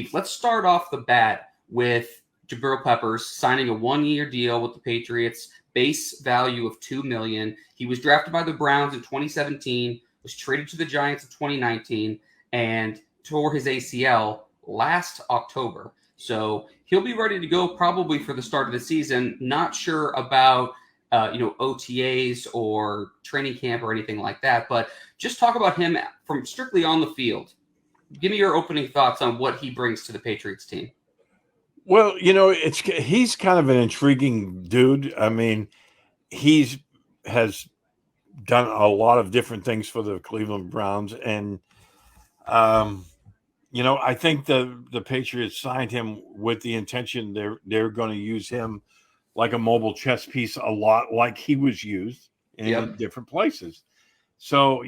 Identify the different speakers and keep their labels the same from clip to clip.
Speaker 1: Steve, let's start off the bat with Jabrill Peppers signing a 1-year deal with the Patriots, base value of $2 million. He was drafted by the Browns in 2017, was traded to the Giants in 2019, and tore his ACL last October. So he'll be ready to go probably for the start of the season. Not sure about OTAs or training camp or anything like that, but just talk about him from strictly on the field. Give me your opening thoughts on what he brings to the Patriots team.
Speaker 2: Well, he's kind of an intriguing dude. I mean, has done a lot of different things for the Cleveland Browns, and I think the Patriots signed him with the intention they're going to use him like a mobile chess piece, a lot like he was used in different places. So,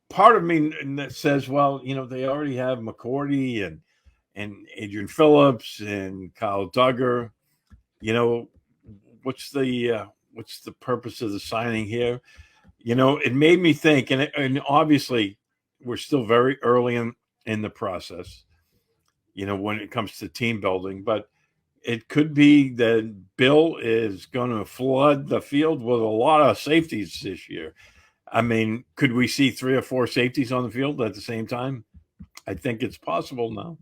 Speaker 2: part of me that says, well, they already have McCourty and Adrian Phillips and Kyle Duggar. What's the purpose of the signing here? It made me think, and obviously we're still very early in the process, when it comes to team building, but it could be that Bill is going to flood the field with a lot of safeties this year. I mean, could we see 3 or 4 safeties on the field at the same time? I think it's possible now.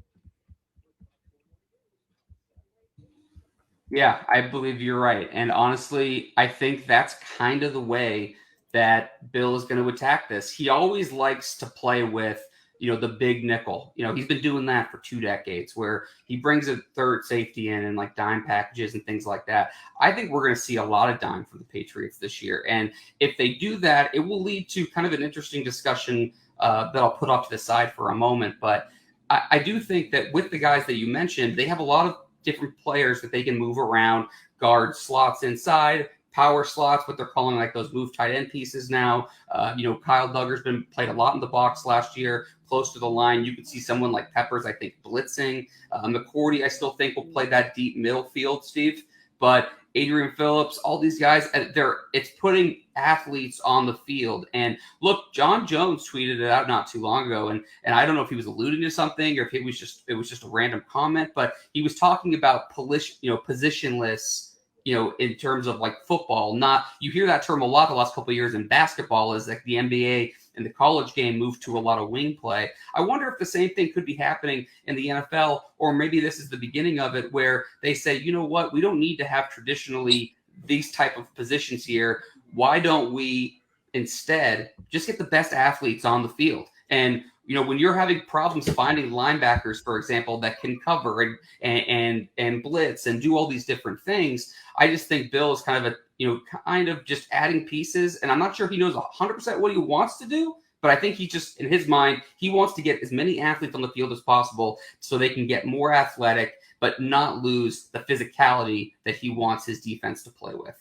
Speaker 1: Yeah, I believe you're right. And honestly, I think that's kind of the way that Bill is going to attack this. He always likes to play with, the big nickel. He's been doing that for 2 decades where he brings a third safety in and like dime packages and things like that. I think we're going to see a lot of dime from the Patriots this year. And if they do that, it will lead to kind of an interesting discussion that I'll put off to the side for a moment. But I do think that with the guys that you mentioned, they have a lot of different players that they can move around, guard slots inside, power slots, what they're calling like those move tight end pieces now. Kyle Duggar's been played a lot in the box last year, close to the line. You could see someone like Peppers, I think, blitzing. McCourty, I still think, will play that deep middle field, Steve. But Adrian Phillips, all these guys, it's putting athletes on the field. And look, John Jones tweeted it out not too long ago, and I don't know if he was alluding to something or if it was just a random comment, but he was talking about positionless. In terms of like football, you hear that term a lot the last couple of years in basketball as like the NBA and the college game moved to a lot of wing play. I wonder if the same thing could be happening in the NFL, or maybe this is the beginning of it where they say, you know what, we don't need to have traditionally these type of positions here. Why don't we instead just get the best athletes on the field? And when you're having problems finding linebackers, for example, that can cover and blitz and do all these different things, I just think Bill is kind of just adding pieces. And I'm not sure if he knows 100% what he wants to do, but I think he just, in his mind, he wants to get as many athletes on the field as possible so they can get more athletic, but not lose the physicality that he wants his defense to play with.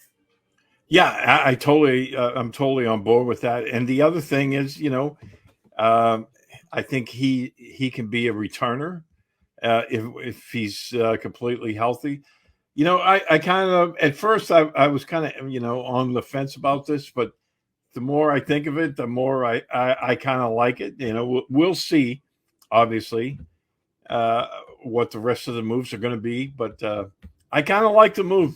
Speaker 2: Yeah, I'm totally on board with that. And the other thing is, I think he can be a returner if he's completely healthy. I kind of, at first I was kind of, on the fence about this, but the more I think of it, the more I kind of like it. We'll see, obviously, what the rest of the moves are going to be, but I kind of like the move.